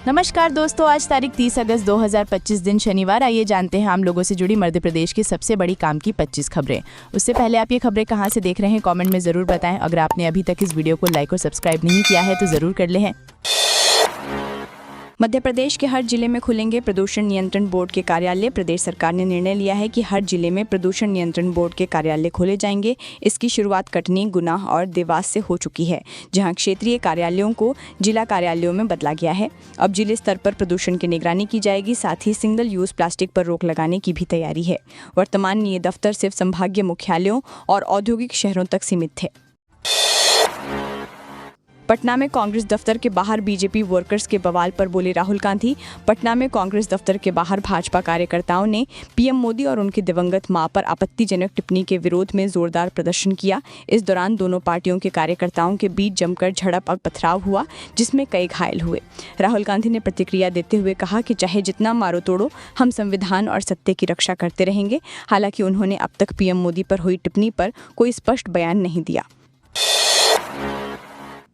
नमस्कार दोस्तों, आज तारीख 30 अगस्त 2025 दिन शनिवार। आइए जानते हैं आम लोगों से जुड़ी मध्य प्रदेश की सबसे बड़ी काम की 25 खबरें। उससे पहले आप ये खबरें कहां से देख रहे हैं कमेंट में ज़रूर बताएं। अगर आपने अभी तक इस वीडियो को लाइक और सब्सक्राइब नहीं किया है तो ज़रूर कर लें। मध्य प्रदेश के हर जिले में खुलेंगे प्रदूषण नियंत्रण बोर्ड के कार्यालय। प्रदेश सरकार ने निर्णय लिया है कि हर जिले में प्रदूषण नियंत्रण बोर्ड के कार्यालय खोले जाएंगे। इसकी शुरुआत कटनी, गुना और देवास से हो चुकी है, जहां क्षेत्रीय कार्यालयों को जिला कार्यालयों में बदला गया है। अब जिले स्तर पर प्रदूषण की निगरानी की जाएगी। साथ ही सिंगल यूज प्लास्टिक पर रोक लगाने की भी तैयारी है। वर्तमान में ये दफ्तर सिर्फ संभागीय मुख्यालयों और औद्योगिक शहरों तक सीमित थे। पटना में कांग्रेस दफ्तर के बाहर बीजेपी वर्कर्स के बवाल पर बोले राहुल गांधी। पटना में कांग्रेस दफ्तर के बाहर भाजपा कार्यकर्ताओं ने पीएम मोदी और उनकी दिवंगत मां पर आपत्तिजनक टिप्पणी के विरोध में जोरदार प्रदर्शन किया। इस दौरान दोनों पार्टियों के कार्यकर्ताओं के बीच जमकर झड़प और पथराव हुआ, जिसमें कई घायल हुए। राहुल गांधी ने प्रतिक्रिया देते हुए कहा कि चाहे जितना मारो तोड़ो, हम संविधान और सत्य की रक्षा करते रहेंगे। हालांकि उन्होंने अब तक पीएम मोदी पर हुई टिप्पणी पर कोई स्पष्ट बयान नहीं दिया।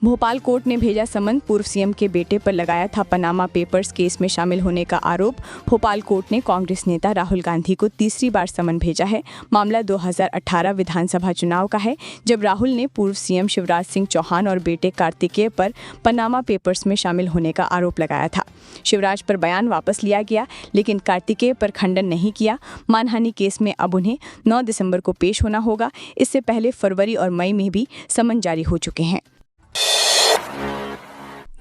भोपाल कोर्ट ने भेजा समन। पूर्व सीएम के बेटे पर लगाया था पनामा पेपर्स केस में शामिल होने का आरोप। भोपाल कोर्ट ने कांग्रेस नेता राहुल गांधी को तीसरी बार समन भेजा है। मामला 2018 विधानसभा चुनाव का है, जब राहुल ने पूर्व सीएम शिवराज सिंह चौहान और बेटे कार्तिकेय पर पनामा पेपर्स में शामिल होने का आरोप लगाया था। शिवराज पर बयान वापस लिया गया, लेकिन कार्तिकेय पर खंडन नहीं किया। मानहानि केस में अब उन्हें 9 दिसंबर को पेश होना होगा। इससे पहले फरवरी और मई में भी समन जारी हो चुके हैं।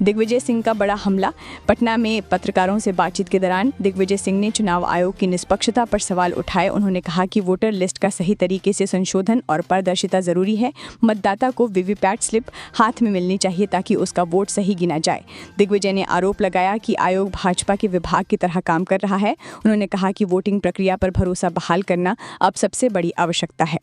दिग्विजय सिंह का बड़ा हमला। पटना में पत्रकारों से बातचीत के दौरान दिग्विजय सिंह ने चुनाव आयोग की निष्पक्षता पर सवाल उठाए। उन्होंने कहा कि वोटर लिस्ट का सही तरीके से संशोधन और पारदर्शिता जरूरी है। मतदाता को वीवीपैट स्लिप हाथ में मिलनी चाहिए ताकि उसका वोट सही गिना जाए। दिग्विजय ने आरोप लगाया कि आयोग भाजपा के विभाग की तरह काम कर रहा है। उन्होंने कहा कि वोटिंग प्रक्रिया पर भरोसा बहाल करना अब सबसे बड़ी आवश्यकता है।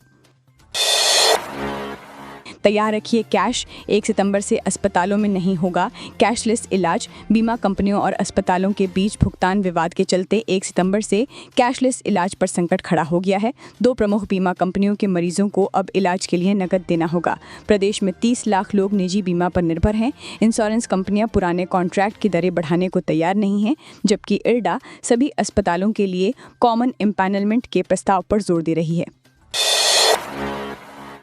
तैयार रखिए कैश। 1 सितंबर से अस्पतालों में नहीं होगा कैशलेस इलाज। बीमा कंपनियों और अस्पतालों के बीच भुगतान विवाद के चलते 1 सितंबर से कैशलेस इलाज पर संकट खड़ा हो गया है। 2 प्रमुख बीमा कंपनियों के मरीजों को अब इलाज के लिए नकद देना होगा। प्रदेश में 30 लाख लोग निजी बीमा पर निर्भर हैं। इंश्योरेंस कंपनियां पुराने कॉन्ट्रैक्ट की दरें बढ़ाने को तैयार नहीं हैं, जबकि इरडा सभी अस्पतालों के लिए कॉमन एम्पैनलमेंट के प्रस्ताव पर जोर दे रही है।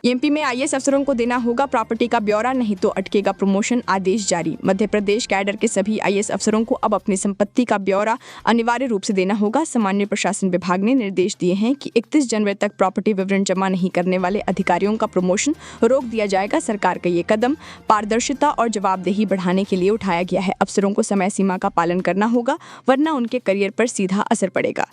एमपी में आईएएस अफसरों को देना होगा प्रॉपर्टी का ब्यौरा, नहीं तो अटकेगा प्रमोशन। आदेश जारी। मध्य प्रदेश कैडर के सभी आईएएस अफसरों को अब अपनी संपत्ति का ब्यौरा अनिवार्य रूप से देना होगा। सामान्य प्रशासन विभाग ने निर्देश दिए हैं कि 31 जनवरी तक प्रॉपर्टी विवरण जमा नहीं करने वाले अधिकारियों का प्रमोशन रोक दिया जाएगा। सरकार का ये कदम पारदर्शिता और जवाबदेही बढ़ाने के लिए उठाया गया है। अफसरों को समय सीमा का पालन करना होगा, वरना उनके करियर पर सीधा असर पड़ेगा।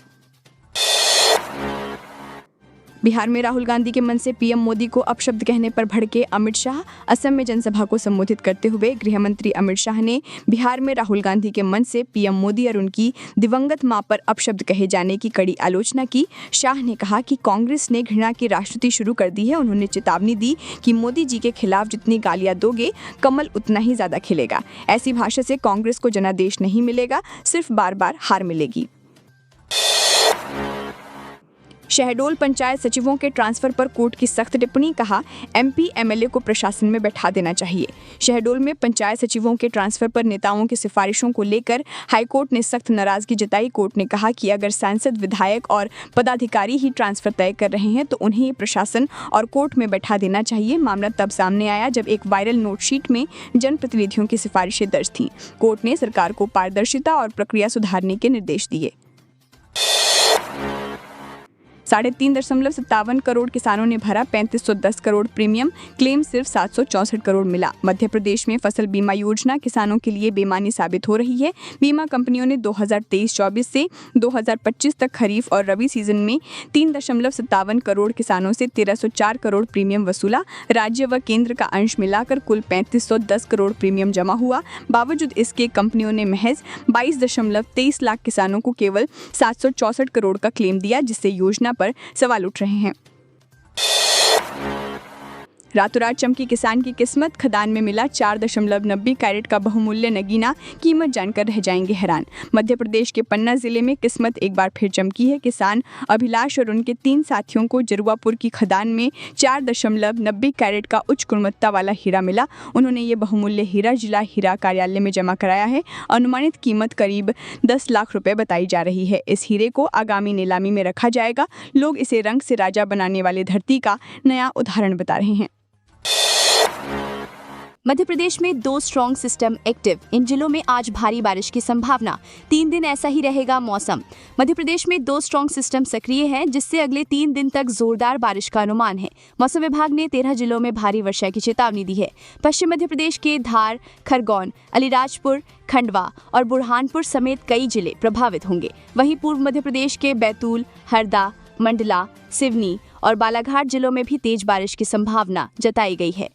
बिहार में राहुल गांधी के मन से पीएम मोदी को अपशब्द कहने पर भड़के अमित शाह। असम में जनसभा को संबोधित करते हुए गृह मंत्री अमित शाह ने बिहार में राहुल गांधी के मन से पीएम मोदी और उनकी दिवंगत मां पर अपशब्द कहे जाने की कड़ी आलोचना की। शाह ने कहा कि कांग्रेस ने घृणा की राजनीति शुरू कर दी है। उन्होंने चेतावनी दी कि मोदी जी के खिलाफ जितनी गालियां दोगे, कमल उतना ही ज्यादा खिलेगा। ऐसी भाषा से कांग्रेस को जनादेश नहीं मिलेगा, सिर्फ बार बार हार मिलेगी। शहडोल पंचायत सचिवों के ट्रांसफर पर कोर्ट की सख्त टिप्पणी। कहा, एमपी एमएलए को प्रशासन में बैठा देना चाहिए। शहडोल में पंचायत सचिवों के ट्रांसफर पर नेताओं की सिफारिशों को लेकर हाईकोर्ट ने सख्त नाराजगी जताई। कोर्ट ने कहा कि अगर सांसद, विधायक और पदाधिकारी ही ट्रांसफर तय कर रहे हैं तो उन्हें प्रशासन और कोर्ट में बैठा देना चाहिए। मामला तब सामने आया जब एक वायरल नोटशीट में जनप्रतिनिधियों की सिफारिशें दर्ज थीं। कोर्ट ने सरकार को पारदर्शिता और प्रक्रिया सुधारने के निर्देश दिए। 3.57 करोड़ किसानों ने भरा 3510 करोड़ प्रीमियम। क्लेम सिर्फ 764 करोड़ मिला। मध्य प्रदेश में फसल बीमा योजना किसानों के लिए बेमानी साबित हो रही है। बीमा कंपनियों ने 2023-24 से 2025 तक खरीफ और रबी सीजन में 3.57 करोड़ किसानों से 1304 करोड़ प्रीमियम वसूला। राज्य व केंद्र का अंश मिलाकर कुल 3510 करोड़ प्रीमियम जमा हुआ। बावजूद इसके कंपनियों ने महज 22.23 लाख किसानों को केवल 764 करोड़ का क्लेम दिया, जिससे योजना पर सवाल उठ रहे हैं। रातों रात चमकी किसान की किस्मत, खदान में मिला 4.90 कैरेट का बहुमूल्य नगीना, कीमत जानकर रह जाएंगे हैरान। मध्य प्रदेश के पन्ना जिले में किस्मत एक बार फिर चमकी है। किसान अभिलाष और उनके 3 साथियों को जरुआपुर की खदान में 4.90 कैरेट का उच्च गुणवत्ता वाला हीरा मिला। उन्होंने ये बहुमूल्य हीरा जिला हीरा कार्यालय में जमा कराया है। अनुमानित कीमत करीब 10 लाख रुपए बताई जा रही है। इस हीरे को आगामी नीलामी में रखा जाएगा। लोग इसे रंग से राजा बनाने वाले धरती का नया उदाहरण बता रहे हैं। मध्य प्रदेश में 2 स्ट्रॉन्ग सिस्टम एक्टिव, इन जिलों में आज भारी बारिश की संभावना। 3 दिन ऐसा ही रहेगा मौसम। मध्य प्रदेश में 2 स्ट्रॉन्ग सिस्टम सक्रिय हैं, जिससे अगले 3 दिन तक जोरदार बारिश का अनुमान है। मौसम विभाग ने 13 जिलों में भारी वर्षा की चेतावनी दी है। पश्चिम मध्य प्रदेश के धार, खरगोन, अलीराजपुर, खंडवा और बुरहानपुर समेत कई जिले प्रभावित होंगे। वहीं पूर्व मध्य प्रदेश के बैतूल, हरदा, मंडला, सिवनी और बालाघाट जिलों में भी तेज बारिश की संभावना जताई गई है।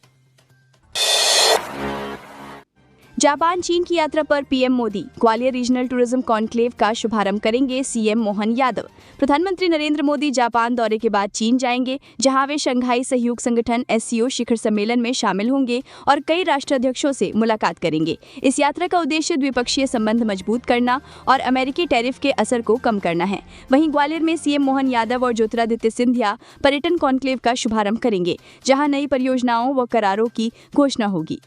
जापान चीन की यात्रा पर PM Modi, Gwalior regional tourism conclave का शुभारंभ करेंगे सीएम मोहन यादव। प्रधानमंत्री नरेंद्र मोदी जापान दौरे के बाद चीन जाएंगे, जहां वे शंघाई सहयोग संगठन SCO शिखर सम्मेलन में शामिल होंगे और कई राष्ट्राध्यक्षों से मुलाकात करेंगे। इस यात्रा का उद्देश्य द्विपक्षीय संबंध मजबूत करना और अमेरिकी टैरिफ के असर को कम करना है। वहीं ग्वालियर में सीएम मोहन यादव और ज्योतिरादित्य सिंधिया पर्यटन कॉन्क्लेव का शुभारंभ करेंगे, जहाँ नई परियोजनाओं व करारों की घोषणा होगी।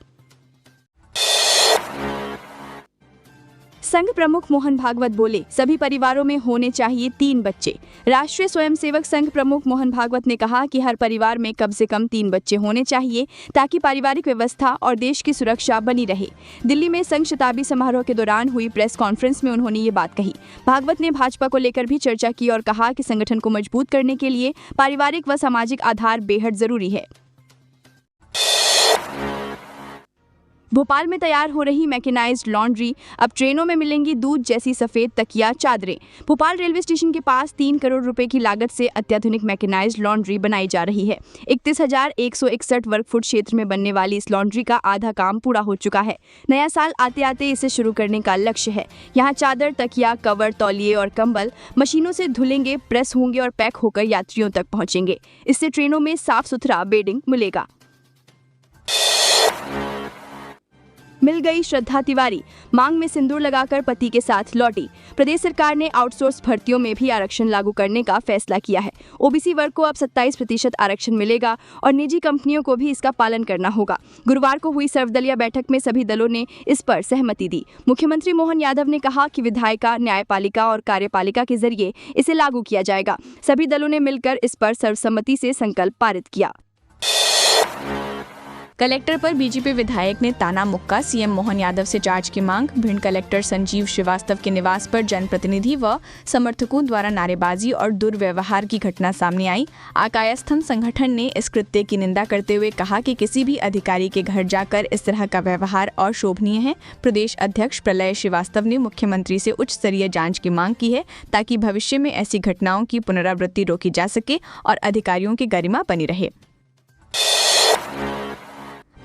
संघ प्रमुख मोहन भागवत बोले, सभी परिवारों में होने चाहिए 3 बच्चे। राष्ट्रीय स्वयंसेवक संघ प्रमुख मोहन भागवत ने कहा कि हर परिवार में कम से कम 3 बच्चे होने चाहिए, ताकि पारिवारिक व्यवस्था और देश की सुरक्षा बनी रहे। दिल्ली में संघ शताब्दी समारोह के दौरान हुई प्रेस कॉन्फ्रेंस में उन्होंने ये बात कही। भागवत ने भाजपा को लेकर भी चर्चा की और कहा कि संगठन को मजबूत करने के लिए पारिवारिक व सामाजिक आधार बेहद जरूरी है। भोपाल में तैयार हो रही मैकेनाइज्ड लॉन्ड्री, अब ट्रेनों में मिलेंगी दूध जैसी सफेद तकिया चादरें। भोपाल रेलवे स्टेशन के पास 3 करोड़ रुपए की लागत से अत्याधुनिक मैकेनाइज्ड लॉन्ड्री बनाई जा रही है। 31,161 वर्ग फुट क्षेत्र में बनने वाली इस लॉन्ड्री का आधा काम पूरा हो चुका है। नया साल आते आते इसे शुरू करने का लक्ष्य है। यहाँ चादर, तकिया, कवर, तौलिए और कंबल मशीनों से धुलेंगे, प्रेस होंगे और पैक होकर यात्रियों तक पहुंचेंगे। इससे ट्रेनों में साफ सुथरा बेडिंग मिलेगा। मिल गई श्रद्धा तिवारी, मांग में सिंदूर लगाकर पति के साथ लौटी। प्रदेश सरकार ने आउटसोर्स भर्तियों में भी आरक्षण लागू करने का फैसला किया है। ओबीसी वर्ग को अब 27% आरक्षण मिलेगा और निजी कंपनियों को भी इसका पालन करना होगा। गुरुवार को हुई सर्वदलीय बैठक में सभी दलों ने इस पर सहमति दी। मुख्यमंत्री मोहन यादव ने कहा कि विधायिका, न्यायपालिका और कार्यपालिका के जरिए इसे लागू किया जाएगा। सभी दलों ने मिलकर इस पर सर्वसम्मति से संकल्प पारित किया। कलेक्टर पर बीजेपी विधायक ने ताना मुक्का, सीएम मोहन यादव से जांच की मांग। भिंड कलेक्टर संजीव श्रीवास्तव के निवास पर जनप्रतिनिधि व समर्थकों द्वारा नारेबाजी और दुर्व्यवहार की घटना सामने आई। आकायस्थन संगठन ने इस कृत्य की निंदा करते हुए कहा कि किसी भी अधिकारी के घर जाकर इस तरह का व्यवहार अशोभनीय है। प्रदेश अध्यक्ष प्रलय श्रीवास्तव ने मुख्यमंत्री से उच्च स्तरीय जाँच की मांग की है, ताकि भविष्य में ऐसी घटनाओं की पुनरावृत्ति रोकी जा सके और अधिकारियों की गरिमा बनी रहे।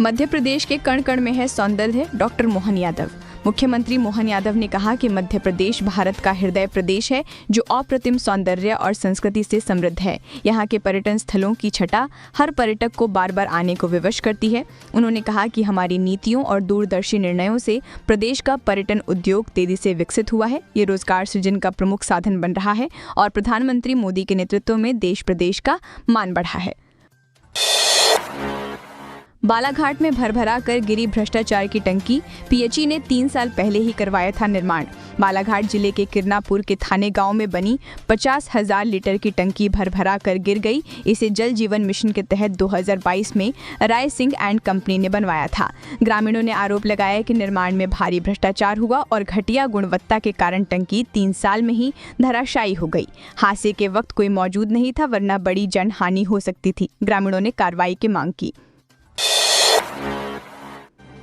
मध्य प्रदेश के कण कण में है सौंदर्य, डॉक्टर मोहन यादव। मुख्यमंत्री मोहन यादव ने कहा कि मध्य प्रदेश भारत का हृदय प्रदेश है, जो अप्रतिम सौंदर्य और संस्कृति से समृद्ध है। यहाँ के पर्यटन स्थलों की छटा हर पर्यटक को बार बार आने को विवश करती है। उन्होंने कहा कि हमारी नीतियों और दूरदर्शी निर्णयों से प्रदेश का पर्यटन उद्योग तेजी से विकसित हुआ है। ये रोजगार सृजन का प्रमुख साधन बन रहा है और प्रधानमंत्री मोदी के नेतृत्व में देश प्रदेश का मान बढ़ा है। बालाघाट में भरभरा कर गिरी भ्रष्टाचार की टंकी, पीएचई ने 3 साल पहले ही करवाया था निर्माण। बालाघाट जिले के किरनापुर के थाने गांव में बनी 50,000 लीटर की टंकी भरभरा कर गिर गई। इसे जल जीवन मिशन के तहत 2022 में राय सिंह एंड कंपनी ने बनवाया था। ग्रामीणों ने आरोप लगाया कि निर्माण में भारी भ्रष्टाचार हुआ और घटिया गुणवत्ता के कारण टंकी 3 साल में ही धराशायी हो गई। हादसे के वक्त कोई मौजूद नहीं था, वरना बड़ी जनहानि हो सकती थी। ग्रामीणों ने कार्रवाई की मांग की।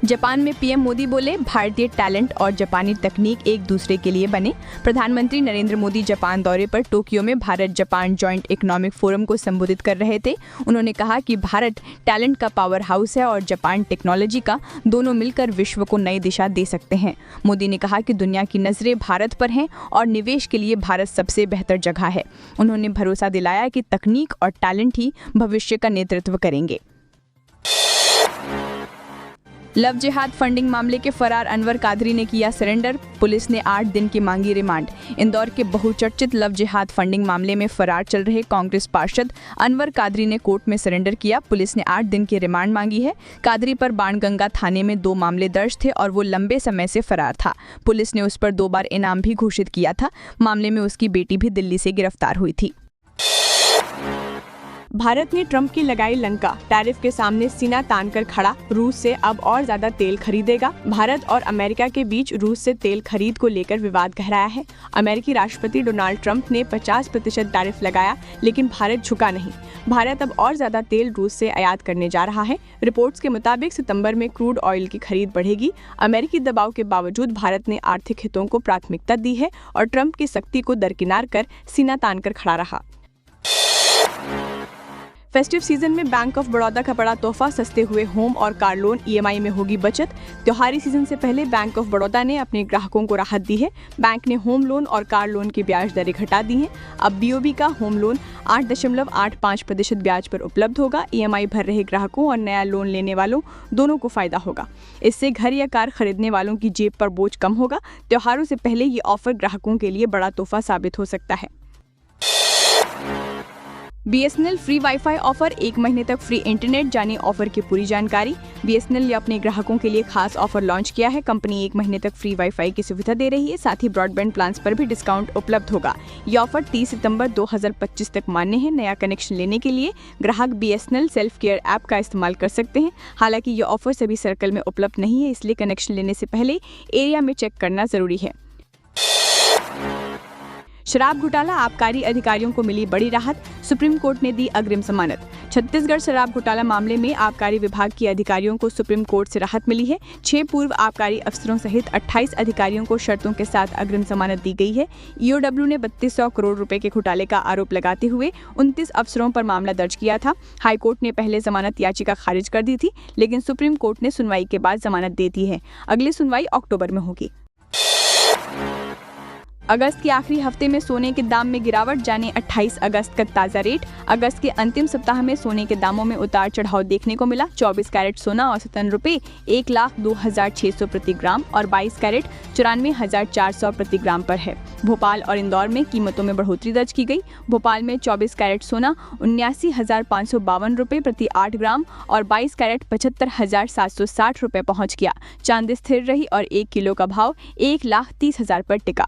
जापान में पीएम मोदी बोले, भारतीय टैलेंट और जापानी तकनीक एक दूसरे के लिए बने। प्रधानमंत्री नरेंद्र मोदी जापान दौरे पर टोक्यो में Bharat Japan joint economic forum को संबोधित कर रहे थे। उन्होंने कहा कि भारत टैलेंट का पावर हाउस है और जापान टेक्नोलॉजी का, दोनों मिलकर विश्व को नई दिशा दे सकते हैं। मोदी ने कहा कि दुनिया की नजरें भारत पर हैं और निवेश के लिए भारत सबसे बेहतर जगह है। उन्होंने भरोसा दिलाया कि तकनीक और टैलेंट ही भविष्य का नेतृत्व करेंगे। लव जिहाद फंडिंग मामले के फरार अनवर कादरी ने किया सरेंडर, पुलिस ने 8 दिन की मांगी रिमांड। इंदौर के बहुचर्चित लव जिहाद फंडिंग मामले में फरार चल रहे कांग्रेस पार्षद अनवर कादरी ने कोर्ट में सरेंडर किया। पुलिस ने 8 दिन की रिमांड मांगी है। कादरी पर बाणगंगा थाने में 2 मामले दर्ज थे और वो लंबे समय से फरार था। पुलिस ने उस पर 2 बार इनाम भी घोषित किया था। मामले में उसकी बेटी भी दिल्ली से गिरफ्तार हुई थी। भारत ने ट्रंप की लगाई लंका, टैरिफ के सामने सीना तानकर खड़ा, रूस से अब और ज्यादा तेल खरीदेगा। भारत और अमेरिका के बीच रूस से तेल खरीद को लेकर विवाद गहराया है। अमेरिकी राष्ट्रपति डोनाल्ड ट्रंप ने 50% टैरिफ लगाया, लेकिन भारत झुका नहीं। भारत अब और ज्यादा तेल रूस से आयात करने जा रहा है। रिपोर्ट्स के मुताबिक सितंबर में क्रूड ऑयल की खरीद बढ़ेगी। अमेरिकी दबाव के बावजूद भारत ने आर्थिक हितों को प्राथमिकता दी है और ट्रंप की सख्ती को दरकिनार कर सीना तानकर खड़ा रहा। फेस्टिव सीजन में बैंक ऑफ बड़ौदा का बड़ा तोहफा, सस्ते हुए होम और कार लोन, EMI में होगी बचत। त्योहारी सीजन से पहले बैंक ऑफ बड़ौदा ने अपने ग्राहकों को राहत दी है। बैंक ने होम लोन और कार लोन की ब्याज दरें घटा दी हैं। अब BOB का होम लोन 8.85% ब्याज पर उपलब्ध होगा। EMI भर रहे ग्राहकों और नया लोन लेने वालों दोनों को फायदा होगा। इससे घर या कार खरीदने वालों की जेब पर बोझ कम होगा। त्योहारों से पहले ये ऑफर ग्राहकों के लिए बड़ा तोहफा साबित हो सकता है। BSNL फ्री वाईफाई ऑफर, 1 महीने तक फ्री इंटरनेट, जानिए ऑफर की पूरी जानकारी। BSNL ने अपने ग्राहकों के लिए खास ऑफर लॉन्च किया है। कंपनी 1 महीने तक फ्री वाईफाई की सुविधा दे रही है, साथ ही ब्रॉडबैंड प्लान्स पर भी डिस्काउंट उपलब्ध होगा। ये ऑफर 30 सितंबर 2025 तक मान्य है। नया कनेक्शन लेने के लिए ग्राहक BSNL सेल्फ केयर ऐप का इस्तेमाल कर सकते हैं। हालांकि ये ऑफर सभी सर्कल में उपलब्ध नहीं है, इसलिए कनेक्शन लेने से पहले एरिया में चेक करना जरूरी है। शराब घोटाला, आबकारी अधिकारियों को मिली बड़ी राहत, सुप्रीम कोर्ट ने दी अग्रिम जमानत। छत्तीसगढ़ शराब घोटाला मामले में आबकारी विभाग के अधिकारियों को सुप्रीम कोर्ट से राहत मिली है। 6 पूर्व आबकारी अफसरों सहित 28 अधिकारियों को शर्तों के साथ अग्रिम जमानत दी गई है। EOW ने 3200 करोड़ रुपए के घोटाले का आरोप लगाते हुए 29 अफसरों पर मामला दर्ज किया था। हाईकोर्ट ने पहले जमानत याचिका खारिज कर दी थी, लेकिन सुप्रीम कोर्ट ने सुनवाई के बाद जमानत दे दी है। अगली सुनवाई अक्टूबर में होगी। अगस्त के आखिरी हफ्ते में सोने के दाम में गिरावट, जाने 28 अगस्त का ताज़ा रेट। अगस्त के अंतिम सप्ताह में सोने के दामों में उतार चढ़ाव देखने को मिला। 24 कैरेट सोना औसतन रुपए 1,02,600 प्रति ग्राम और 22 कैरेट 94,400 प्रति ग्राम पर है। भोपाल और इंदौर में कीमतों में बढ़ोतरी दर्ज की गई। भोपाल में 24 कैरेट सोना 79,552 रुपए प्रति 8 ग्राम और 22 कैरेट 75,760 रुपए पहुँच गया। चांदी स्थिर रही और 1 किलो का भाव 1,30,000 पर टिका।